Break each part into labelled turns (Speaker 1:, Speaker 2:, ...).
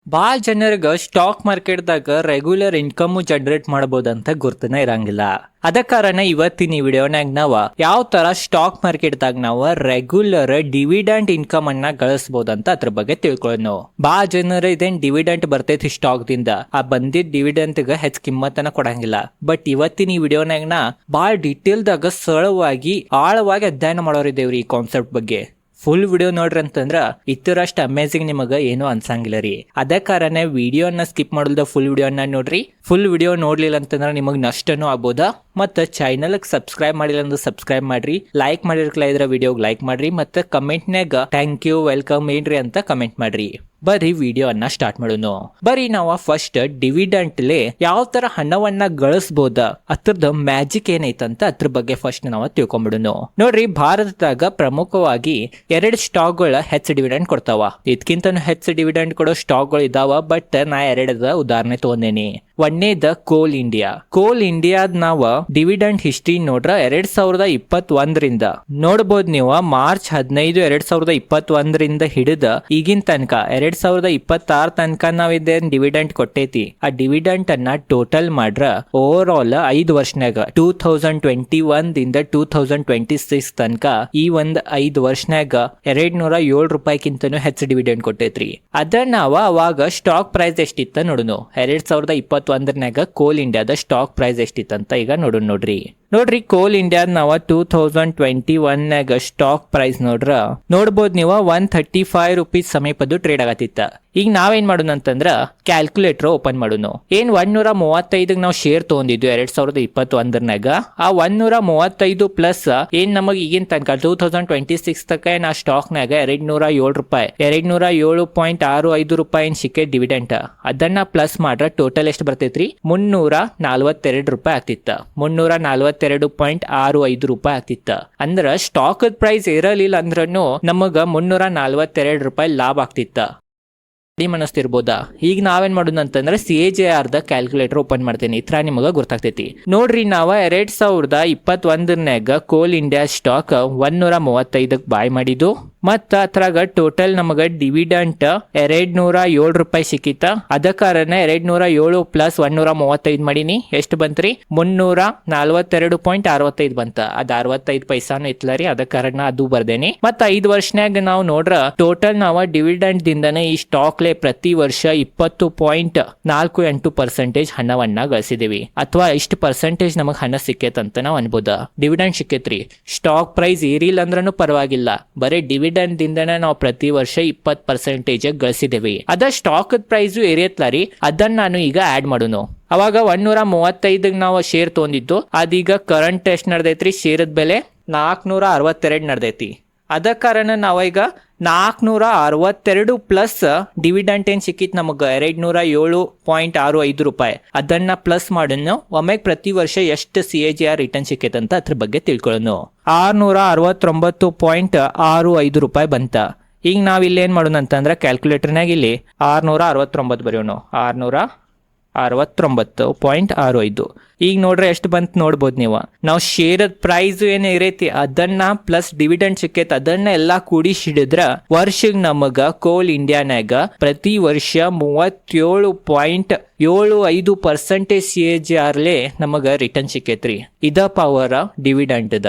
Speaker 1: ಭಾಳ ಜನರಿಗೆ stock ಮಾರ್ಕೆಟ್ದಾಗ regular income generate ಮಾಡಬಹುದಂತ ಗುರ್ತನ ಇರಂಗಿಲ್ಲ. ಅದ ಕಾರಣ ಇವತ್ತಿನ ಈ ವಿಡಿಯೋನಾಗ ನಾವು ಯಾವ ತರ ಸ್ಟಾಕ್ ಮಾರ್ಕೆಟ್ದಾಗ ನಾವು ರೆಗ್ಯುಲರ್ ಡಿವಿಡೆಂಟ್ ಇನ್ಕಮ್ ಅನ್ನ ಗಳಿಸಬಹುದಂತ ಅದ್ರ ಬಗ್ಗೆ ತಿಳ್ಕೊಳ್ಳೋಣ. ಭಾಳ ಜನರು ಇದೇನ್ ಡಿವಿಡೆಂಟ್ ಬರ್ತೈತಿ ಸ್ಟಾಕ್ ದಿಂದ, ಆ ಬಂದಿದ್ದ ಡಿವಿಡೆಂಟ್ ಗೆ ಹೆಚ್ಚು ಕಿಮ್ಮತ್ತನ್ನ ಕೊಡಂಗಿಲ್ಲ. ಬಟ್ ಇವತ್ತಿನ ಈ ವಿಡಿಯೋನಾಗ ಭಾಳ ಡಿಟೇಲ್ದಾಗ ಸರಳವಾಗಿ ಆಳವಾಗಿ ಅಧ್ಯಯನ ಮಾಡೋರಿದ್ದೇವ್ರಿ ಈ ಕಾನ್ಸೆಪ್ಟ್ ಬಗ್ಗೆ. ಫುಲ್ ವಿಡಿಯೋ ನೋಡ್ರಿ ಅಂತಂದ್ರ ಇತ್ತರಷ್ಟು ಅಮೇಜಿಂಗ್ ನಿಮಗ ಏನು ಅನ್ಸಂಗಿಲ್ಲ ರೀ. ಅದೇ ಕಾರಣ ವಿಡಿಯೋನ ಸ್ಕಿಪ್ ಮಾಡಲ್ದ ಫುಲ್ ವಿಡಿಯೋನ ನೋಡ್ರಿ. ಫುಲ್ ವಿಡಿಯೋ ನೋಡ್ಲಿಲ್ಲ ಅಂತಂದ್ರ ನಿಮಗ್ ನಷ್ಟನೂ ಆಗ್ಬೋದಾ. ಮತ್ತ ಚಾನಲ್ ಸಬ್ಸ್ಕ್ರೈಬ್ ಮಾಡಿಲ್ಲ ಅಂದ್ರೆ ಸಬ್ಸ್ಕ್ರೈಬ್ ಮಾಡ್ರಿ, ಲೈಕ್ ಮಾಡಿರ್ಕಲ ಇದ್ರ ವಿಡಿಯೋಗೆ ಲೈಕ್ ಮಾಡ್ರಿ, ಮತ್ತೆ ಕಮೆಂಟ್ನಾಗ ಥ್ಯಾಂಕ್ ಯು ವೆಲ್ಕಮ್ ಏನ್ರಿ ಅಂತ ಕಮೆಂಟ್ ಮಾಡ್ರಿ. ಬರೀ ವಿಡಿಯೋ ಅನ್ನ ಸ್ಟಾರ್ಟ್ ಮಾಡೋಣ. ಬರೀ ನಾವು ಫಸ್ಟ್ ಡಿವಿಡೆಂಟ್ಲೆ ಯಾವ ತರ ಹಣವನ್ನ ಗಳಿಸಬಹುದ ಅದ್ರದ್ದು ಮ್ಯಾಜಿಕ್ ಏನೈತಂತ ಅದ್ರ ಬಗ್ಗೆ ಫಸ್ಟ್ ನಾವು ತಿಳ್ಕೊಂಡ್ಬಿಡೋಣ. ನೋಡ್ರಿ, ಭಾರತದಾಗ ಪ್ರಮುಖವಾಗಿ 2 ಸ್ಟಾಕ್ ಗಳ ಹೆಚ್ಚು ಡಿವಿಡೆಂಟ್ ಕೊಡ್ತಾವ. ಇದಕ್ಕಿಂತ ಹೆಚ್ಚು ಡಿವಿಡೆಂಟ್ ಕೊಡೋ ಸ್ಟಾಕ್ ಗಳು ಇದಾವ. ಬಟ್ ನಾ 2 ಉದಾಹರಣೆ ತಗೊಂಡೇನಿ. ಒಂದೇದ ಕೋಲ್ ಇಂಡಿಯಾ. ಕೋಲ್ ಇಂಡಿಯಾದ ನಾವ ಡಿವಿಡೆಂಟ್ ಹಿಸ್ಟ್ರಿ ನೋಡ್ರ 2021ರಿಂದ ನೋಡ್ಬೋದು ನೀವು. ಮಾರ್ಚ್ 15, 2021ರಿಂದ ಹಿಡಿದ ಈಗಿನ ತನಕ 2026 ತನಕ ನಾವ್ ಇದೇನ್ ಡಿವಿಡೆಂಟ್ ಕೊಟ್ಟೈತಿ. ಆ ಡಿವಿಡೆಂಟ್ ಅನ್ನ ಟೋಟಲ್ ಮಾಡ್ರ ಓವರ್ ಆಲ್ 5 ವರ್ಷನಾಗ 2021 ದಿಂದ 2026 ತನಕ ಈ ಒಂದ್ 5 ವರ್ಷನಾಗ 207 ರೂಪಾಯಿಗಿಂತನೂ ಹೆಚ್ಚು ಡಿವಿಡೆಂಟ್ ಕೊಟ್ಟೈತ್ರಿ. ಅದ ನಾವ ಅವಾಗ ಸ್ಟಾಕ್ ಪ್ರೈಸ್ ಎಷ್ಟಿತ್ತ ನೋಡೋಣ. 2021ನಾಗ ಕೋಲ್ ಇಂಡಿಯಾದ ಸ್ಟಾಕ್ ಪ್ರೈಸ್ ಎಷ್ಟಿತ್ತಂತ ಈಗ ನೋಡ್ರಿ. ಕೋಲ್ ಇಂಡಿಯಾದ ನಾವ 2021ನಾಗ ಸ್ಟಾಕ್ ಪ್ರೈಸ್ ನೋಡ್ಬೋದು ನೀವು 135 ರೂಪೀಸ್ ಸಮೀಪದ್ದು ಟ್ರೇಡ್ ಆಗತ್ತಿತ್ತ. ಈಗ ನಾವೇನ್ ಮಾಡೋಣ ಅಂತಂದ್ರ ಕ್ಯಾಲ್ಕುಲೇಟರ್ ಓಪನ್ ಮಾಡೋಣ. ಏನ್ 135 ನಾವು ಶೇರ್ ತಗೊಂಡಿದ್ವಿ 2021ನಾಗ, ಆ 135 ಪ್ಲಸ್ ಏನ್ ನಮಗ್ ಈಗಿನ ತನಕ 2026 ತನಕ ಆ ಸ್ಟಾಕ್ ನಾಗ 207 ರೂಪಾಯಿ 207.65 ರೂಪಾಯಿ ಏನ್ ಸಿಕ್ಕೇ ಡಿವಿಡೆಂಟ್, ಅದನ್ನ ಪ್ಲಸ್ ಮಾಡ್ರ ಟೋಟಲ್ ಎಷ್ಟು ಬರ್ತೈತ್ರಿ 342 ರೂಪಾಯಿ ಆಗ್ತಿತ್ತ. 342.65 ರೂಪಾಯಿ ಆಗ್ತಿತ್ತ. ಅಂದ್ರ ಸ್ಟಾಕ್ ಪ್ರೈಸ್ ಇರಲಿಲ್ಲ ಅಂದ್ರೂ ನಮಗ 342 ರೂಪಾಯಿ ಲಾಭ ಆಗ್ತಿತ್ತ. ಮನಸ್ತಿರ್ಬೋದಾ. ಈಗ ನಾವೇನ್ ಮಾಡೋಣ ಅಂತಂದ್ರೆ CAGR ದ ಕ್ಯಾಲ್ಕುಲೇಟರ್ ಓಪನ್ ಮಾಡ್ತೇನೆ. ಇತ್ರ ನಿಮಗ ಗೊತ್ತಾಗ್ತೈತಿ. ನೋಡ್ರಿ, ನಾವ 2021ನಾಗ ಕೋಲ್ ಇಂಡಿಯಾ ಸ್ಟಾಕ್ 135 ಬಾಯ್ ಮಾಡಿದ್ದು. ಮತ್ತ ಅದ್ರಾಗ ಟೋಟಲ್ ನಮಗ ಡಿವಿಡೆಂಟ್ 207 ರೂಪಾಯಿ ಸಿಕ್ಕಿತ್ತ. ಅದ ಕಾರಣ 207 ಪ್ಲಸ್ 135 ಮಾಡೀನಿ. ಎಷ್ಟು ಬಂತ್ರಿ 342.65 ಬಂತ. ಅದ್ 65 ಪೈಸಾನು ಇತ್ಲರಿ, ಅದ ಕಾರಣ ಅದು ಬರ್ದೇನಿ. ಮತ್ತ 5 ವರ್ಷನಾಗ ನಾವು ನೋಡ್ರ ಟೋಟಲ್ ನಾವ ಡಿವಿಡೆಂಟ್ ದಿಂದನೇ ಈ ಸ್ಟಾಕ್ ಪ್ರತಿ ವರ್ಷ 20.48% ಹಣವನ್ನ ಗಳಿಸಿದೀವಿ. ಅಥವಾ ಇಷ್ಟು ಪರ್ಸೆಂಟೇಜ್ ನಮಗ್ ಹಣ ಸಿಕ್ಕೇತಂತ ನಾವ್ ಅನ್ಬೋದ. ಡಿವಿಡೆಂಟ್ ಸಿಕ್ಕೇತ್ರಿ. ಸ್ಟಾಕ್ ಪ್ರೈಸ್ ಏರಿಲ್ಲ ಅಂದ್ರೂ ಪರವಾಗಿಲ್ಲ, ಬರೀ ಡಿವಿಡೆಂಟ್ ದಿಂದನೇ ನಾವು ಪ್ರತಿ ವರ್ಷ 20% ಗಳಿಸಿದೇವಿ. ಅದ ಸ್ಟಾಕ್ ಪ್ರೈಸ್ ಏರಿಯತ್ಲಾರಿ, ಅದನ್ನ ನಾನು ಈಗ ಆಡ್ ಮಾಡೋಣ. ಅವಾಗ 135 ನಾವು ಶೇರ್ ತಗೊಂಡಿದ್ದು, ಅದೀಗ ಕರೆಂಟ್ ಎಷ್ಟು ನಡೆದೈತ್ರಿ, ಶೇರದ ಬೆಲೆ 462 ನಡೆದೈತಿ. ಅದ ಕಾರಣ ನಾವೀಗ 462 ಪ್ಲಸ್ ಡಿವಿಡೆಂಟ್ ಏನ್ ಸಿಕ್ಕಿತ್ ನಮಗ 207.65 ರೂಪಾಯಿ, ಅದನ್ನ ಪ್ಲಸ್ ಮಾಡೋಣ. ಒಮ್ಮೆಗೆ ಪ್ರತಿ ವರ್ಷ ಎಷ್ಟು CAGR ರಿಟರ್ನ್ ಸಿಕ್ಕೈತಂತ ಅದ್ರ ಬಗ್ಗೆ ತಿಳ್ಕೊಳ್ಳೋಣ. 669.65 ರೂಪಾಯಿ ಬಂತ. ಈಗ ನಾವ್ ಇಲ್ಲಿ ಏನ್ ಮಾಡೋಣ ಅಂತಂದ್ರೆ ಕ್ಯಾಲ್ಕುಲೇಟರ್ನಾಗ ಇಲ್ಲಿ 669 ಬರೆಯೋಣ. 669.65. ಈಗ ನೋಡ್ರೆ ಎಷ್ಟು ಬಂತ ನೋಡ್ಬೋದು ನೀವು. ನಾವು ಶೇರ್ ಪ್ರೈಸ್ ಏನ್ ಇರೈತಿ ಅದನ್ನ ಪ್ಲಸ್ ಡಿವಿಡೆಂಟ್ ಸಿಕ್ಕೈತಿ ಅದನ್ನ ಎಲ್ಲಾ ಕೂಡಿಸಿ ಹಿಡಿದ್ರ ವರ್ಷಕ್ಕೆ ನಮಗ ಕೋಲ್ ಇಂಡಿಯಾನಾಗ ಪ್ರತಿ ವರ್ಷ 37.75% CAGR ನಮಗ ರಿಟರ್ನ್ ಸಿಕ್ಕೈತ್ರಿ. ಇದ ಪವರ್ ಡಿವಿಡೆಂಟ್ ದ.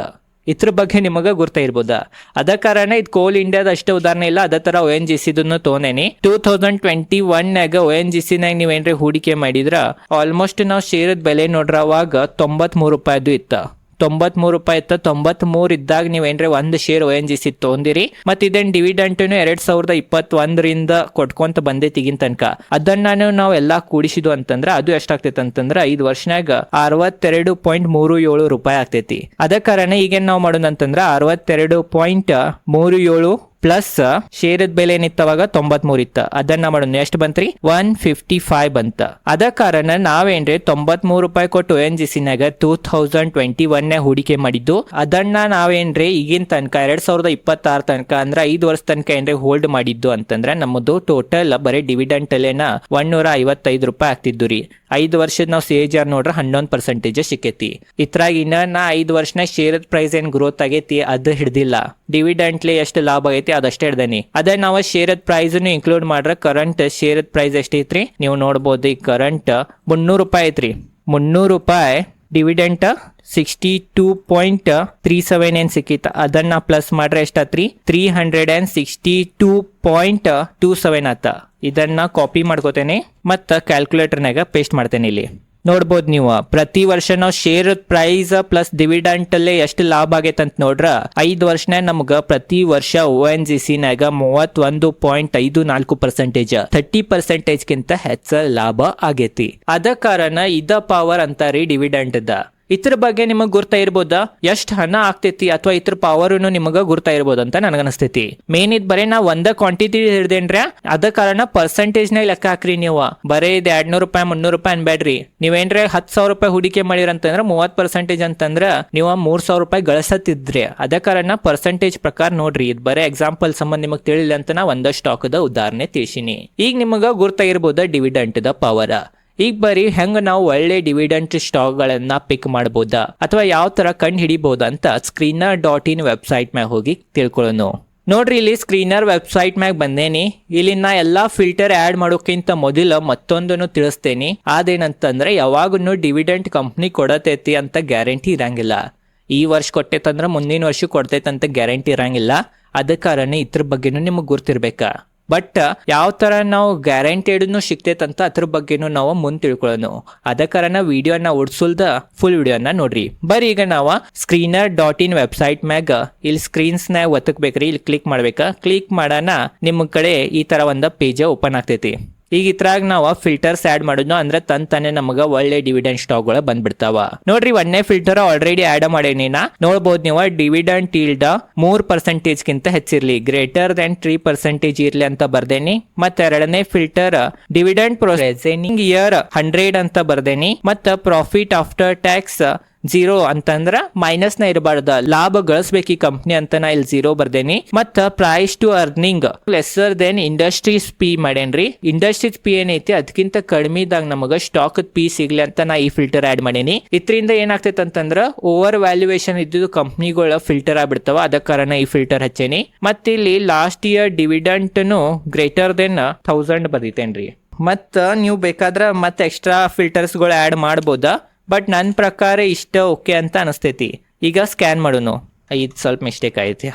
Speaker 1: ಇದ್ರ ಬಗ್ಗೆ ನಿಮಗ ಗುರ್ತಾ ಇರ್ಬೋದಾ. ಅದ ಕಾರಣ ಇದು ಕೋಲ್ ಇಂಡಿಯಾದ ಅಷ್ಟೇ ಉದಾಹರಣೆ ಇಲ್ಲ. ಅದೇ ತರ ONGC ತೋನೇನಿ. 2021ನಾಗ ONGC ನಾಗ ನೀವೇನ್ರಿ ಹೂಡಿಕೆ ಮಾಡಿದ್ರ ಆಲ್ಮೋಸ್ಟ್ ನಾವು ಶೇರದ ಬೆಲೆ ನೋಡ್ರ ಅವಾಗ 93 ರೂಪಾಯಿದು ಇತ್ತ. 93 ರೂಪಾಯಿ ಇತ್ತ. 93 ಇದ್ದಾಗ ನೀವೇನ್ರಿ ಒಂದು ಶೇರ್ ONGC ತೊಗೊಂಡಿರಿ. ಮತ್ ಇದೇನ್ ಡಿವಿಡೆಂಟ್ 2021ರಿಂದ ಕೊಟ್ಕೊಂತ ಬಂದೈತಿ ಈಗಿನ ತನಕ. ಅದನ್ನ ನಾವು ಎಲ್ಲಾ ಕೂಡಿಸಿದ್ವು ಅಂತಂದ್ರ ಅದು ಎಷ್ಟಾಗ್ತೈತಿ ಅಂತಂದ್ರ 5 ವರ್ಷನಾಗ 62.37 ರೂಪಾಯಿ ಆಗ್ತೈತಿ. ಅದ ಕಾರಣ ಈಗೇನ್ ನಾವ್ ಮಾಡೋಣ ಅಂತಂದ್ರ 62.37 ಪ್ಲಸ್ ಶೇರದ ಬೆಲೆ ಏನಿತ್ತವಾಗ 93 ಇತ್ತ. ಅದನ್ನ ಮಾಡೋಣ. ಎಷ್ಟು ಬಂತ್ರಿ 155 ಬಂತ. ಅದ ಕಾರಣ ನಾವೇನ್ರಿ 93 ರೂಪಾಯಿ ಕೊಟ್ಟು ONGCನಾಗ 2021 ಹೂಡಿಕೆ ಮಾಡಿದ್ದು. ಅದನ್ನ ನಾವೇನ್ರಿ ಈಗಿನ ತನಕ 2026 ತನಕ ಅಂದ್ರ 5 ವರ್ಷ ತನಕ ಏನ್ರಿ ಹೋಲ್ಡ್ ಮಾಡಿದ್ದು ಅಂತಂದ್ರ ನಮ್ಮದು ಟೋಟಲ್ ಬರೀ ಡಿವಿಡೆಂಟ್ ಅಲ್ಲೇನ 155 ರೂಪಾಯಿ ಆಗ್ತಿದ್ದು ರೀ. 5 ವರ್ಷದ ನಾವು CAGR ನೋಡ್ರ 11% ಸಿಕ್ಕೈತಿ. ಇತ್ರಾಗ ಇನ್ನ 5 ವರ್ಷನಾಗ ಶೇರದ ಪ್ರೈಸ್ ಏನ್ ಗ್ರೋತ್ ಆಗೈತಿ ಅದು ಹಿಡ್ದಿಲ್ಲ. ಡಿವಿಡೆಂಟ್ಲಿ ಎಷ್ಟು ಲಾಭ ಆಗೈತಿ ಐತಿ ಅದಷ್ಟೇ ಹಿಡ್ದೇನಿ. ಅದೇ ನಾವು ಶೇರದ ಪ್ರೈಸ್ ಇನ್ಕ್ಲೂಡ್ ಮಾಡ್ರೆ ಕರೆಂಟ್ ಶೇರದ ಪ್ರೈಸ್ ಎಷ್ಟೈತ್ರಿ ನೀವು ನೋಡ್ಬೋದು. ಈ ಕರೆಂಟ್ 300 ರೂಪಾಯಿ ಐತ್ರಿ. 300 ರೂಪಾಯಿ ಡಿವಿಡೆಂಟ್ 62.37 ಏನ್ ಸಿಕ್ಕಿತ್ತು ಅದನ್ನ ಪ್ಲಸ್ ಮಾಡ್ರೆ ಎಷ್ಟಾತ್ರಿ 362.27 ಆತ. ಇದನ್ನ ಕಾಪಿ ಮಾಡ್ಕೋತೇನೆ ಮತ್ತ ಕ್ಯಾಲ್ಕುಲೇಟರ್ನಾಗ ಪೇಸ್ಟ್ ಮಾಡ್ತೇನೆ. ಇಲ್ಲಿ ನೋಡ್ಬೋದು ನೀವು ಪ್ರತಿ ವರ್ಷ ನಾವು ಶೇರ್ ಪ್ರೈಸ್ ಪ್ಲಸ್ ಡಿವಿಡೆಂಟ್ ಅಲ್ಲೇ ಎಷ್ಟು ಲಾಭ ಆಗೈತೆ ಅಂತ ನೋಡ್ರ 5 ವರ್ಷನ ನಮ್ಗ ಪ್ರತಿ ವರ್ಷ ONGC ನಾಗ 31.54% 30% ಗಿಂತ ಹೆಚ್ಚ ಲಾಭ ಆಗೈತಿ. ಅದ ಕಾರಣ ಇದ ಪವರ್ ಅಂತಾರಿ ಡಿವಿಡೆಂಟ್ ದ. ಇದ್ರ ಬಗ್ಗೆ ನಿಮಗ್ ಗುರ್ತಾ ಇರ್ಬೋದಾ ಎಷ್ಟ್ ಹಣ ಆಗ್ತೈತಿ ಅಥವಾ ಇದ್ರ ಪವರ್ ನಿಮಗ ಗುರ್ತಾ ಇರ್ಬೋದು ಅಂತ ನನಗನ್ಸ್ತೈತಿ. ಮೇನ್ ಇದ್ ಬರೀ ನಾ ಒಂದ ಕ್ವಾಂಟಿಟಿ ಹಿಡ್ದೇನ್ರ ಅದ ಕಾರಣ ಪರ್ಸೆಂಟೇಜ್ ನಾಗ ಲೆಕ್ಕ ಹಾಕ್ರಿ. ನೀವು ಬರೀ ಇದು 200 ರೂಪಾಯಿ 300 ರೂಪಾಯಿ ಅನ್ಬೇಡ್ರಿ. ನೀವೇನ್ರ 10,000 ರೂಪಾಯಿ ಹೂಡಿಕೆ ಮಾಡಿರಂತಂದ್ರ 30% ಅಂತಂದ್ರ ನೀವು 3,000 ರೂಪಾಯಿ ಗಳಿಸತ್ತಿದ್ರಿ. ಅದ ಕಾರಣ ಪರ್ಸೆಂಟೇಜ್ ಪ್ರಕಾರ ನೋಡ್ರಿ. ಇದು ಬರೀ ಎಕ್ಸಾಂಪಲ್ ಸಂಬಂಧ ನಿಮಗ್ ತಿಳಿಲ್ಲ ಅಂತ ನಾ ಒಂದ ಸ್ಟಾಕ್ ದ ಉದಾಹರಣೆ ತಿಳಿಸಿನಿ. ಈಗ ನಿಮಗ ಗುರ್ತಾ ಇರ್ಬೋದ ಡಿವಿಡೆಂಟ್ ದ ಪವರ್. ಈಗ ಬರೀ ಹೆಂಗ ನಾವು ಒಳ್ಳೆ ಡಿವಿಡೆಂಟ್ ಸ್ಟಾಕ್ ಗಳನ್ನ ಪಿಕ್ ಮಾಡಬಹುದಾ ಅಥವಾ ಯಾವ ತರ ಕಂಡು ಹಿಡಿಬಹುದಾ ಅಂತ screener.in ವೆಬ್ಸೈಟ್ ಮ್ಯಾಗ ಹೋಗಿ ತಿಳ್ಕೊಳ್ಳೋಣ. ನೋಡ್ರಿ ಇಲ್ಲಿ ಸ್ಕ್ರೀನರ್ ವೆಬ್ಸೈಟ್ ಮ್ಯಾಗ ಬಂದೇನಿ. ಇಲ್ಲಿ ನಾ ಎಲ್ಲಾ ಫಿಲ್ಟರ್ ಆಡ್ ಮಾಡೋಕ್ಕಿಂತ ಮೊದಲ ಮತ್ತೊಂದನ್ನು ತಿಳಿಸ್ತೇನಿ. ಅದೇನಂತಂದ್ರೆ ಯಾವಾಗೂ ಡಿವಿಡೆಂಟ್ ಕಂಪ್ನಿ ಕೊಡತೈತಿ ಅಂತ ಗ್ಯಾರಂಟಿ ಇರಂಗಿಲ್ಲ. ಈ ವರ್ಷ ಕೊಟ್ಟೈತಂದ್ರ ಮುಂದಿನ ವರ್ಷ ಕೊಡ್ತೈತಂತ ಗ್ಯಾರಂಟಿ ಇರಂಗಿಲ್ಲ. ಅದ ಕಾರಣ ಇದ್ರ ಬಗ್ಗೆನೂ ನಿಮಗ್ ಗುರ್ತಿರ್ಬೇಕಾ. ಬಟ್ ಯಾವ ತರ ನಾವು ಗ್ಯಾರಂಟೆಡ್ನು ಸಿಕ್ತೈತಂತ ಅದ್ರ ಬಗ್ಗೆನೂ ನಾವು ಮುಂದೆ ತಿಳ್ಕೊಳ್ಳೋಣ. ಅದ ಕಾರಣ ವಿಡಿಯೋನ ಓಡಿಸಲ್ದ ಫುಲ್ ವಿಡಿಯೋನ ನೋಡ್ರಿ. ಬರೀ ಈಗ ನಾವು screener.in ವೆಬ್ಸೈಟ್ ಮ್ಯಾಗ ಇಲ್ಲಿ ಸ್ಕ್ರೀನ್ಸ್ ನ್ಯಾಗ ಒತ್ತಕ್ಬೇಕ್ರಿ. ಇಲ್ಲಿ ಕ್ಲಿಕ್ ಮಾಡ್ಬೇಕಾ. ಕ್ಲಿಕ್ ಮಾಡೋಣ ನಿಮ್ ಕಡೆ ಈ ತರ ಒಂದ ಪೇಜ್ ಓಪನ್ ಆಗ್ತೈತಿ. ಈಗ ಇದ್ರಾಗ ನಾವು ಫಿಲ್ಟರ್ಸ್ ಆಡ್ ಮಾಡೋದು ಅಂದ್ರೆ ತಾನೇ ನಮಗ ಒಳ್ಳೆ ಡಿವಿಡೆಂಟ್ ಸ್ಟಾಕ್ ಗಳು ಬಂದ್ಬಿಡ್ತಾವ. ನೋಡ್ರಿ ಒಂದೇ ಫಿಲ್ಟರ್ ಆಲ್ರೆಡಿ ಆಡ್ ಮಾಡೇನಿ. ನೋಡ್ಬೋದು ನೀವು ಡಿವಿಡೆಂಟ್ ಈಲ್ಡ್ 3% ಗಿಂತ ಹೆಚ್ಚಿರ್ಲಿ ಗ್ರೇಟರ್ ದನ್ 3% ಇರ್ಲಿ ಅಂತ ಬರ್ದೇನಿ. ಮತ್ತೆ ಎರಡನೇ ಫಿಲ್ಟರ್ ಡಿವಿಡೆಂಟ್ ಪ್ರೆಸೆಂಟಿಂಗ್ ಇಯರ್ 100 ಅಂತ ಬರ್ದೇನಿ. ಮತ್ತ ಪ್ರಾಫಿಟ್ ಆಫ್ಟರ್ ಟ್ಯಾಕ್ಸ್ 0 ಅಂತಂದ್ರ ಮೈನಸ್ ನ ಇರಬಾರ್ದ, ಲಾಭ ಗಳಿಸ್ಬೇಕು ಈ ಕಂಪ್ನಿ ಅಂತ ನಾ ಇಲ್ಲಿ 0 ಬರ್ದೇನಿ. ಮತ್ತ price to earning lesser than industries P ಮಾಡೇನ್ರಿ. ಇಂಡಸ್ಟ್ರೀಸ್ ಪಿ ಏನೈತಿ ಅದಕ್ಕಿಂತ ಕಡಿಮೆ ಇದ್ದಾಗ ನಮಗ ಸ್ಟಾಕ್ ಪಿ ಸಿಗ್ಲಿ ಅಂತ ನಾ ಈ ಫಿಲ್ಟರ್ ಆಡ್ ಮಾಡೇನಿ. ಇದರಿಂದ ಏನಾಗ್ತೈತೆ ಅಂತಂದ್ರ ಓವರ್ ವ್ಯಾಲ್ಯೂಯೇಷನ್ ಇದ್ದು ಕಂಪ್ನಿಗಳ ಫಿಲ್ಟರ್ ಆಗ್ಬಿಡ್ತಾವ. ಅದ ಕಾರಣ ಈ ಫಿಲ್ಟರ್ ಹಚ್ಚೇನಿ. ಮತ್ತ ಇಲ್ಲಿ last year dividend greater than 1000 ಬರ್ದಿತ್ತೇನ್ರಿ. ಮತ್ತ ನೀವು ಬೇಕಾದ್ರ ಮತ್ತೆ ಎಕ್ಸ್ಟ್ರಾ ಫಿಲ್ಟರ್ಸ್ ಗಳು ಆಡ್ ಮಾಡ್ಬೋದಾ. ಬಟ್ ನನ್ನ ಪ್ರಕಾರ ಇಷ್ಟ ಓಕೆ ಅಂತ ಅನಿಸ್ತೈತಿ. ಈಗ ಸ್ಕ್ಯಾನ್ ಮಾಡೋನು. ಇದು ಸ್ವಲ್ಪ ಮಿಸ್ಟೇಕ್ ಐತಿ.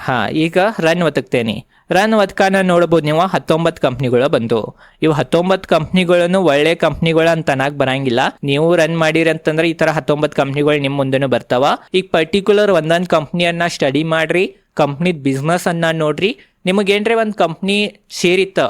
Speaker 1: ಈಗ ರನ್ ಒತ್ತಕ್ತೇನಿ. ರನ್ ಒತ್ಕಾನ ನೋಡ್ಬೋದು ನೀವು 19 ಕಂಪ್ನಿಗಳು ಬಂದು. ಇವು 19 ಕಂಪ್ನಿಗಳನ್ನು ಒಳ್ಳೆ ಕಂಪ್ನಿಗಳು ಅಂತ ಅನ್ನಕ್ ಬರಂಗಿಲ್ಲ. ನೀವು ರನ್ ಮಾಡಿರಿ ಅಂತಂದ್ರೆ ಈ ತರ 19 ಕಂಪ್ನಿಗಳು ನಿಮ್ ಮುಂದೆನೂ ಬರ್ತಾವ. ಈಗ ಪರ್ಟಿಕ್ಯುಲರ್ ಒಂದೊಂದು ಕಂಪ್ನಿಯನ್ನ ಸ್ಟಡಿ ಮಾಡ್ರಿ. ಕಂಪ್ನಿದ್ ಬಿಸ್ನೆಸ್ ಅನ್ನ ನೋಡ್ರಿ. ನಿಮಗೇನ್ರಿ ಒಂದು ಕಂಪ್ನಿ ಸೇರಿತ್ತ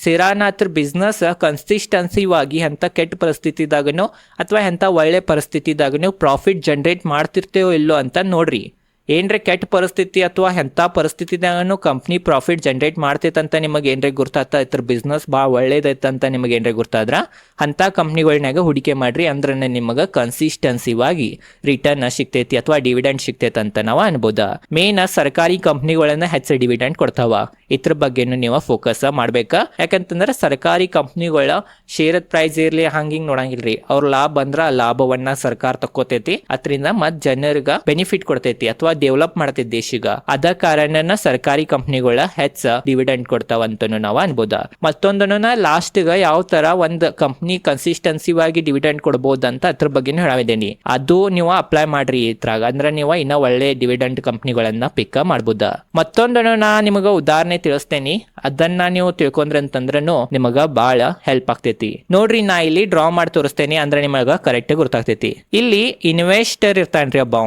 Speaker 1: ಸೇರಾನಾತ್ರ ಬಿಸ್ನೆಸ್ ಕನ್ಸಿಸ್ಟೆನ್ಸಿವಾಗಿ ಎಂಥ ಕೆಟ್ಟ ಪರಿಸ್ಥಿತಿದಾಗನೋ ಅಥವಾ ಎಂಥ ಒಳ್ಳೆ ಪರಿಸ್ಥಿತಿದಾಗನೋ ಪ್ರಾಫಿಟ್ ಜನರೇಟ್ ಮಾಡ್ತಿರ್ತೇವೋ ಇಲ್ಲೋ ಅಂತ ನೋಡ್ರಿ. ಏನ್ರೆ ಕೆಟ್ಟ ಪರಿಸ್ಥಿತಿ ಅಥವಾ ಎಂಥ ಪರಿಸ್ಥಿತಿದಾಗನು ಕಂಪ್ನಿ ಪ್ರಾಫಿಟ್ ಜನರೇಟ್ ಮಾಡ್ತೈತಂತ ನಿಮಗೆ ಏನ್ರೆ ಗುರ್ತಾತ ಇದ್ರ ಬಿಸ್ನೆಸ್ ಭಾಳ ಒಳ್ಳೇದೈತಂತ ನಿಮಗೆ ಏನ್ರೆ ಗುರ್ತಾದ್ರ ಅಂಥ ಕಂಪ್ನಿಗಳ್ನಾಗ ಹೂಡಿಕೆ ಮಾಡ್ರಿ. ಅಂದ್ರೆ ನಿಮಗೆ ಕನ್ಸಿಸ್ಟೆನ್ಸಿವಾಗಿ ರಿಟರ್ನ್ ಸಿಗ್ತೈತಿ ಅಥವಾ ಡಿವಿಡೆಂಟ್ ಸಿಗ್ತೈತೆ ಅಂತ ನಾವು ಅನ್ಬೋದ. ಮೇನ್ ಸರ್ಕಾರಿ ಕಂಪ್ನಿಗಳನ್ನ ಹೆಚ್ಚು ಡಿವಿಡೆಂಟ್ ಕೊಡ್ತಾವ. ಇದ್ರ ಬಗ್ಗೆನು ನೀವು ಫೋಕಸ್ ಮಾಡ್ಬೇಕಾ. ಯಾಕಂತಂದ್ರೆ ಸರ್ಕಾರಿ ಕಂಪ್ನಿಗಳ ಶೇರದ ಪ್ರೈಸ್ ಇರ್ಲಿ ಹಂಗಿಂಗ್ ನೋಡಂಗಿಲ್ರಿ. ಅವ್ರ ಲಾಭ ಬಂದ್ರ ಆ ಲಾಭವನ್ನ ಸರ್ಕಾರ ತಕ್ಕೋತೈತಿ. ಅದರಿಂದ ಮತ್ ಜನರಿಗ ಬೆನಿಫಿಟ್ ಕೊಡ್ತೈತಿ ಅಥವಾ ಡೆವಲಪ್ ಮಾಡ್ತೈತಿ ದೇಶಿಗ. ಅದ ಕಾರಣನ ಸರ್ಕಾರಿ ಕಂಪ್ನಿಗಳ ಹೆಚ್ಚ ಡಿವಿಡೆಂಟ್ ಕೊಡ್ತಾವಂತನು ನಾವು ಅನ್ಬೋದ. ಮತ್ತೊಂದನ್ನ ಲಾಸ್ಟ್ ಗ ಯಾವ ತರ ಒಂದ್ ಕಂಪ್ನಿ ಕನ್ಸಿಸ್ಟೆನ್ಸಿವಾಗಿ ಡಿವಿಡೆಂಟ್ ಕೊಡಬಹುದಂತ ಅದ್ರ ಬಗ್ಗೆ ಹೇಳಿದ್ದೇನೆ. ಅದು ನೀವು ಅಪ್ಲೈ ಮಾಡ್ರಿ ಇದ್ರಾಗ. ಅಂದ್ರೆ ನೀವು ಇನ್ನ ಒಳ್ಳೆ ಡಿವಿಡೆಂಟ್ ಕಂಪ್ನಿಗಳನ್ನ ಪಿಕ್ ಮಾಡಬಹುದ. ಮತ್ತೊಂದನ್ನು ನಾ ನಿಮಗ ಉದಾಹರಣೆ ತಿಳಿಸ್ತೇನೆ. ಅದನ್ನ ನೀವು ತಿಳ್ಕೊಂಡ್ರಿ ಅಂತಂದ್ರೂ ನಿಮಗ ಬಾಳ ಹೆಲ್ಪ್ ಆಗ್ತೈತಿ. ನೋಡ್ರಿ ನಾ ಇಲ್ಲಿ ಡ್ರಾ ಮಾಡಿ ತೋರಿಸ್ತೇನೆ. ಅಂದ್ರೆ ನಿಮಗ ಕರೆಕ್ಟ್ ಗೊತ್ತಾಗ್ತೈತಿ. ಇಲ್ಲಿ ಇನ್ವೆಸ್ಟರ್ ಇರ್ತಾನ್ರಿ ಒಬ್ಬ.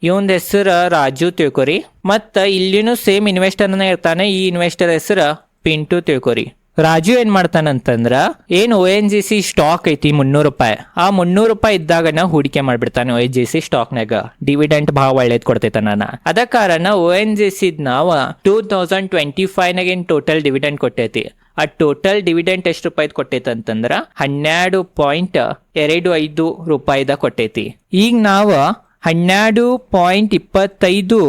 Speaker 1: ಇವಂದ ಹೆಸರು ರಾಜು ತಿಳ್ಕೊರಿ. ಮತ್ತ ಇಲ್ಲಿನೂ ಸೇಮ್ ಇನ್ವೆಸ್ಟರ್ ಇರ್ತಾನೆ. ಈ ಇನ್ವೆಸ್ಟರ್ ಹೆಸರು ಪಿಂಟು ತಿಳ್ಕೊರಿ. ರಾಜು ಏನ್ ಮಾಡ್ತಾನಂತಂದ್ರ ಏನ್ ONGC ಸ್ಟಾಕ್ ಐತಿ 300 ರೂಪಾಯಿ. ಆ 300 ರೂಪಾಯಿ ಇದ್ದಾಗ ಹೂಡಿಕೆ ಮಾಡ್ಬಿಡ್ತಾನೆ ONGC ಸ್ಟಾಕ್ ನಾಗ. ಡಿವಿಡೆಂಟ್ ಭಾಳ ಒಳ್ಳೇದ್ ಕೊಡ್ತೈತ ನಾನು. ಅದ ಕಾರಣ ONGC ನಾವ 2025 ನಾಗ ಏನ್ ಟೋಟಲ್ ಡಿವಿಡೆಂಟ್ ಕೊಟ್ಟೈತಿ. ಆ ಟೋಟಲ್ ಡಿವಿಡೆಂಟ್ ಎಷ್ಟು ರೂಪಾಯಿ ಕೊಟ್ಟೈತಿ ಅಂತಂದ್ರ 12.25 ರೂಪಾಯಿದ ಕೊಟ್ಟೈತಿ. ಈಗ ನಾವು 12.25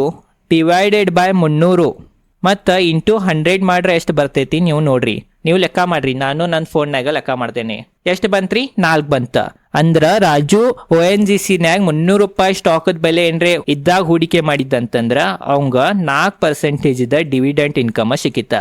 Speaker 1: ಡಿವೈಡೆಡ್ ಬೈ 300 ಮತ್ತು ಇಂಟು 100 ಮಾಡ್ರೆ ಎಷ್ಟು ಬರ್ತೈತಿ ನೀವು ನೋಡ್ರಿ. ನೀವು ಲೆಕ್ಕ ಮಾಡ್ರಿ, ನಾನು ನನ್ನ ಫೋನ್ನಾಗ ಲೆಕ್ಕ ಮಾಡ್ತೇನೆ. ಎಷ್ಟು ಬಂತ್ರಿ? 4 ಬಂತ. ಅಂದ್ರ ರಾಜು ONGCನ್ಯಾಗ 300 ರೂಪಾಯಿ ಸ್ಟಾಕದ ಬೆಲೆ ಏನ್ರಿ ಇದ್ದಾಗ ಹೂಡಿಕೆ ಮಾಡಿದ್ದಂತಂದ್ರ ಅವಂಗ 4% ಡಿವಿಡೆಂಟ್ ಇನ್ಕಮ್ ಸಿಕ್ಕಿತ.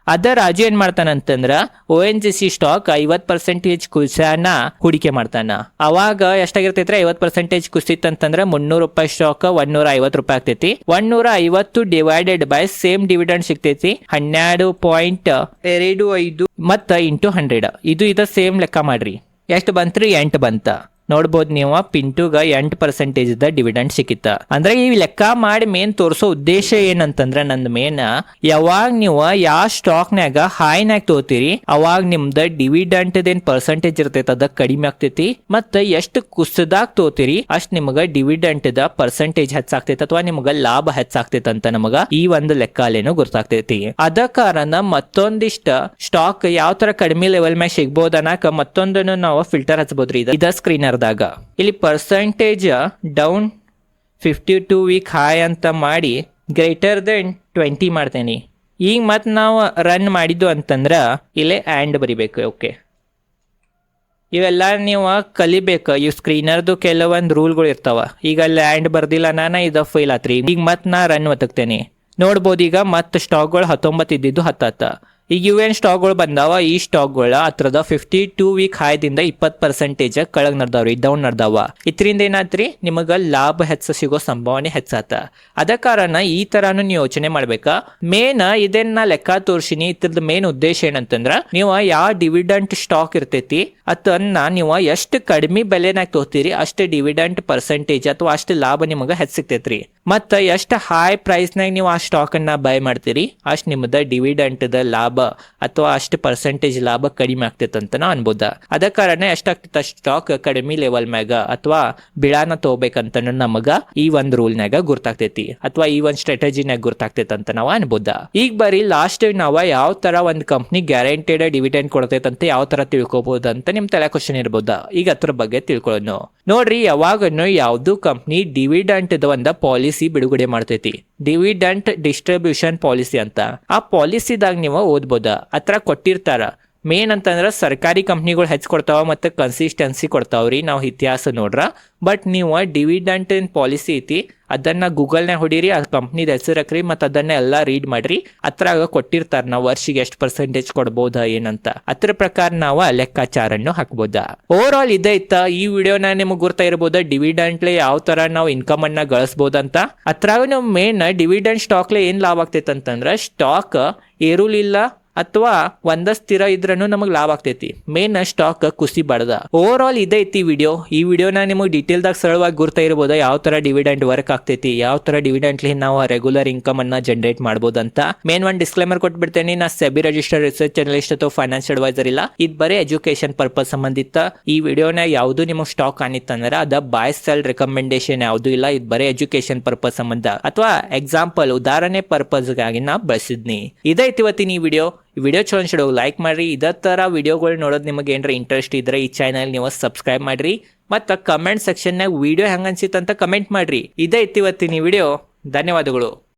Speaker 1: ಅದ ರಾಜು ಏನ್ ಮಾಡ್ತಾನಂತಂದ್ರ ONGC ಸ್ಟಾಕ್ 50% ಕುಸ್ಯಾನ ಹೂಡಿಕೆ ಮಾಡ್ತಾನ. ಅವಾಗ ಎಷ್ಟಾಗಿರ್ತೈತ್ರಿ? 50% ಕುಸಿತಂತಂದ್ರ 300 ರೂಪಾಯಿ ಸ್ಟಾಕ್ 150 ರೂಪಾಯಿ ಆಗ್ತೈತಿ. 150 ಡಿವೈಡೆಡ್ ಬೈ ಸೇಮ್ ಡಿವಿಡೆಂಡ್ ಸಿಗ್ತೈತಿ 12.25 ಮತ್ತ ಇಂಟು 100. ಇದು ಸೇಮ್ ಲೆಕ್ಕ ಮಾಡ್ರಿ. ಎಷ್ಟು ಬಂತ್ರಿ? 8 ಬಂತ. ನೋಡ್ಬೋದು ನೀವು, ಪಿಂಟುಗ 8% ಡಿವಿಡೆಂಡ್ ಸಿಕ್ಕಿತ್ತ. ಅಂದ್ರೆ ಈ ಲೆಕ್ಕ ಮಾಡಿ ಮೇನ್ ತೋರಿಸೋ ಉದ್ದೇಶ ಏನಂತಂದ್ರ ನಂದು ಮೇನ್, ಯಾವಾಗ ನೀವು ಯಾವ ಸ್ಟಾಕ್ನ್ಯಾಗ ಹಾಯ್ನಾಗ ತಗೋತೀರಿ ಅವಾಗ ನಿಮ್ದ ಡಿವಿಡೆಂಟ್ ಏನ್ ಪರ್ಸೆಂಟೇಜ್ ಇರ್ತೈತಿ ಅದ ಕಡಿಮೆ ಆಗ್ತೈತಿ. ಮತ್ತ ಎಷ್ಟು ಕುಸದಾಗ ತಗೋತೀರಿ ಅಷ್ಟ್ ನಿಮಗ ಡಿವಿಡೆಂಟ್ ದ ಪರ್ಸೆಂಟೇಜ್ ಹೆಚ್ಚಾಗ್ತೈತಿ ಅಥವಾ ನಿಮಗ ಲಾಭ ಹೆಚ್ಚಾಗ್ತೈತಿ ಅಂತ ನಮಗ ಈ ಒಂದು ಲೆಕ್ಕ ಅಲ್ಲೇನು ಗೊತ್ತಾಗ್ತೈತಿ. ಅದ ಕಾರಣ ಮತ್ತೊಂದಿಷ್ಟ ಸ್ಟಾಕ್ ಯಾವ ತರ ಕಡಿಮೆ ಲೆವೆಲ್ ಮ್ಯಾಗ ಸಿಗ್ಬೋದು ಅನ್ನಕ ಮತ್ತೊಂದನ್ನು ನಾವು ಫಿಲ್ಟರ್ ಹಚ್ಬೋದ್ರಿ. ಇದ ಸ್ಕ್ರೀನರ್ ಇಲ್ಲಿ ಪರ್ಸೆಂಟೇಜ್ ಡೌನ್ 52 ವೀಕ್ ಹೈ ಅಂತ ಮಾಡಿ ಗ್ರೇಟರ್ ದೆನ್ 20 ಮಾಡ್ತೇನೆ. ಈಗ ಮತ್ತೆ ನಾವು ರನ್ ಮಾಡಿದ್ದು ಅಂತಂದ್ರ ಇಲ್ಲೇ ಆ್ಯಂಡ್ ಬರಿಬೇಕು. ಓಕೆ, ಇವೆಲ್ಲ ನೀವು ಕಲಿಬೇಕು. ಇವು ಸ್ಕ್ರೀನರ್ದು ಕೆಲವೊಂದು ರೂಲ್ಗಳು ಇರ್ತಾವ. ಈಗ ಅಲ್ಲಿ ಆ್ಯಂಡ್ ಬರ್ದಿಲ್ಲ ನಾನು, ಇದು ಫೇಲ್ ಆತ್ರಿ. ಈಗ ಮತ್ತೆ ನಾ ರನ್ ಒತ್ತಕ್ತೇನೆ. ನೋಡ್ಬೋದು ಈಗ ಮತ್ತೆ ಸ್ಟಾಕ್ಗಳು 19 ಇದ್ದಿದ್ದು 10. ಈಗ ಇವೇನ್ ಸ್ಟಾಕ್ಗಳು ಬಂದಾವ, ಈ ಸ್ಟಾಕ್ಗಳ ಹತ್ರದ 52 ವೀಕ್ ಹೈದಿಂದ 20% ಕೆಳಗ್ ನಡ್ದಾವ್ರಿ, ಡೌನ್ ನಡ್ದಾವ. ಇದರಿಂದ ಏನಾತ್ರಿ? ನಿಮಗ ಲಾಭ ಹೆಚ್ಚು ಸಿಗೋ ಸಂಭಾವನೆ ಹೆಚ್ಚಾತ. ಅದ ಕಾರಣ ಈ ತರಾನು ನೀವು ಯೋಚನೆ ಮಾಡ್ಬೇಕಾ. ಮೇನ್ ಇದನ್ನ ಲೆಕ್ಕ ತೋರ್ಸಿನಿ. ಇದ್ರದ್ದು ಮೇನ್ ಉದ್ದೇಶ ಏನಂತಂದ್ರ ನೀವು ಯಾವ ಡಿವಿಡೆಂಟ್ ಸ್ಟಾಕ್ ಇರ್ತೈತಿ ಅದನ್ನ ನೀವು ಎಷ್ಟು ಕಡಿಮೆ ಬೆಲೆನಾಗ ತಗೋತೀರಿ ಅಷ್ಟು ಡಿವಿಡೆಂಟ್ ಪರ್ಸೆಂಟೇಜ್ ಅಥವಾ ಅಷ್ಟು ಲಾಭ ನಿಮಗ ಹೆಚ್ಚು ಸಿಗ್ತೈತ್ರಿ. ಮತ್ತ ಎಷ್ಟು ಹೈ ಪ್ರೈಸ್ನಾಗ ನೀವು ಆ ಸ್ಟಾಕ್ ಅನ್ನ ಬೈ ಮಾಡ್ತೀರಿ ಅಷ್ಟು ನಿಮ್ದ ಡಿವಿಡೆಂಟ್ ದ ಲಾಭ ಅಥವಾ ಅಷ್ಟು ಪರ್ಸೆಂಟೇಜ್ ಲಾಭ ಕಡಿಮೆ ಆಗ್ತೈತೆ ಅಂತ ನಾವು ಅನ್ಬೋದ. ಅದ ಕಾರಣ ಎಷ್ಟಾಗ್ತೈತೆ ಸ್ಟಾಕ್ ಕಡಿಮೆ ಲೆವೆಲ್ ಮ್ಯಾಗ ಅಥವಾ ಬಿಳಾನ ತಗೋಬೇಕಂತ ನಮಗ ಈ ಒಂದು ರೂಲ್ನಾಗ ಗುರ್ತಾಗ್ತೈತಿ ಅಥವಾ ಈ ಒಂದು ಸ್ಟ್ರಾಟಜಿನಾಗ ಗುರ್ತಾಗ್ತೈತೆ ಅಂತ ನಾವು ಅನ್ಬೋದ. ಈಗ ಬರೀ ಲಾಸ್ಟ್ ನಾವ ಯಾವ ತರ ಒಂದು ಕಂಪ್ನಿ ಗ್ಯಾರಂಟೆಡ್ ಡಿವಿಡೆಂಡ್ ಕೊಡ್ತೈತೆ ಅಂತ ಯಾವ ತರ ತಿಳ್ಕೊಬಹುದು ಅಂತ ನಿಮ್ ತಲೆ ಕ್ವಶನ್ ಇರ್ಬೋದ. ಈಗ ಅದ್ರ ಬಗ್ಗೆ ತಿಳ್ಕೊಳ್ಳೋಣ. ನೋಡ್ರಿ, ಯಾವಾಗನು ಯಾವ್ದು ಕಂಪ್ನಿ ಡಿವಿಡೆಂಟ್ ಒಂದ ಪಾಲಿಸಿ ಬಿಡುಗಡೆ ಮಾಡ್ತೈತಿ, ಡಿವಿಡೆಂಟ್ ಡಿಸ್ಟ್ರಿಬ್ಯೂಷನ್ ಪಾಲಿಸಿ ಅಂತ. ಆ ಪಾಲಿಸಿದಾಗ ನೀವು ಓದ್ಬೋದ. ಅತ್ರ ಕೊಟ್ಟಿರ್ತಾರ ಮೇನ್ ಅಂತಂದ್ರೆ ಸರ್ಕಾರಿ ಕಂಪ್ನಿಗಳು ಹೆಚ್ಚು ಕೊಡ್ತಾವ ಮತ್ತು ಕನ್ಸಿಸ್ಟೆನ್ಸಿ ಕೊಡ್ತಾವ್ರಿ. ನಾವು ಇತಿಹಾಸ ನೋಡ್ರ. ಬಟ್ ನೀವು ಡಿವಿಡೆಂಟ್ ಪಾಲಿಸಿ ಐತಿ ಅದನ್ನ ಗೂಗಲ್ನಾಗ ಹೊಡೀರಿ, ಆ ಕಂಪ್ನಿದ ಹೆಸರು ಹಾಕ್ರಿ ಮತ್ತು ಅದನ್ನ ಎಲ್ಲ ರೀಡ್ ಮಾಡ್ರಿ. ಅದ್ರಾಗ ಕೊಟ್ಟಿರ್ತಾರ ನಾವು ವರ್ಷಿಗೆ ಎಷ್ಟು ಪರ್ಸೆಂಟೇಜ್ ಕೊಡ್ಬೋದ ಏನಂತ. ಅದ್ರ ಪ್ರಕಾರ ನಾವು ಲೆಕ್ಕಾಚಾರನ್ನು ಹಾಕ್ಬೋದ. ಓವರ್ ಆಲ್ ಇದೈತ ಈ ವಿಡಿಯೋನ ನಿಮಗೆ ಗುರ್ತಾ ಇರ್ಬೋದ ಡಿವಿಡೆಂಟ್ಲೆ ಯಾವ ತರ ನಾವು ಇನ್ಕಮ್ ಅನ್ನ ಗಳಿಸಬಹುದಂತ. ಅದ್ರಾಗ ನಾವು ಮೇನ್ ಡಿವಿಡೆಂಟ್ ಸ್ಟಾಕ್ಲೆ ಏನ್ ಲಾಭ ಆಗ್ತೈತೆ ಅಂತಂದ್ರೆ ಸ್ಟಾಕ್ ಏರುಲಿಲ್ಲ ಅಥವಾ ಒಂದ ಸ್ಥಿರ ಇದ್ರೂ ನಮಗೆ ಲಾಭ ಆಗ್ತೈತಿ. ಮೇನ್ ಸ್ಟಾಕ್ ಕುಸಿಬಾರ್ದ. ಓವರ್ ಆಲ್ ಇದೈತಿ ವಿಡಿಯೋ. ಈ ವಿಡಿಯೋನ ನಿಮಗೆ ಡೀಟೇಲ್ದಾಗ ಸರಳವಾಗಿ ಗುರ್ತಾ ಇರ್ಬೋದ ಯಾವ ತರ ಡಿವಿಡೆಂಟ್ ವರ್ಕ್ ಆಗ್ತೈತಿ, ಯಾವ ತರ ಡಿವಿಡೆಂಟ್ಲಿ ನಾವು ರೆಗ್ಯುಲರ್ ಇನ್ಕಮ್ ಅನ್ನ ಜನರೇಟ್ ಮಾಡ್ಬೋದಂತ. ಮೇನ್ ಒಂದು ಡಿಸ್ಕ್ಲೇಮರ್ ಕೊಟ್ಬಿಡ್ತೇನೆ, ನಾ ಸೆಬಿ ರಿಜಿಸ್ಟರ್ಡ್ ರಿಸರ್ಚ್ ಜರ್ನಲಿಸ್ಟ್ ಅಥವಾ ಫೈನಾನ್ಷಿಯಲ್ ಅಡ್ವೈಸರ್ ಇಲ್ಲ. ಇದು ಬರೀ ಎಜುಕೇಶನ್ ಪರ್ಪಸ್ ಸಂಬಂಧಿತ. ಈ ವಿಡಿಯೋನ ಯಾವ್ದು ನಿಮಗೆ ಸ್ಟಾಕ್ ಕಾಣಿತ್ತಂದ್ರೆ ಅದ ಬೈ ಸೆಲ್ ರೆಕಮೆಂಡೇಶನ್ ಯಾವ್ದು ಇಲ್ಲ. ಇದು ಬರೀ ಎಜುಕೇಶನ್ ಪರ್ಪಸ್ ಸಂಬಂಧ ಅಥವಾ ಎಕ್ಸಾಂಪಲ್ ಉದಾಹರಣೆ ಪರ್ಪಸ್ಗಾಗಿ ನಾ ಬಳಸಿದ್ನಿ. ಇದೈತಿ ಇವತ್ತಿನ ಈ ವಿಡಿಯೋ ಚಲೋ ಅನ್ಸಿಡೋ ಲೈಕ್ ಮಾಡ್ರಿ. ಇದೇ ತರ ವಿಡಿಯೋಗಳು ನೋಡೋದು ನಿಮಗೆ ಏನಾರ ಇಂಟ್ರೆಸ್ಟ್ ಇದ್ರೆ ಈ ಚಾನಲ್ ನೀವು ಸಬ್ಸ್ಕ್ರೈಬ್ ಮಾಡ್ರಿ. ಮತ್ತು ಕಮೆಂಟ್ ಸೆಕ್ಷನ್ನಾಗ ವಿಡಿಯೋ ಹೆಂಗ ಅನ್ಸಿತ್ತು ಅಂತ ಕಮೆಂಟ್ ಮಾಡ್ರಿ. ಇದೇ ಇವತ್ತಿನ ವಿಡಿಯೋ. ಧನ್ಯವಾದಗಳು.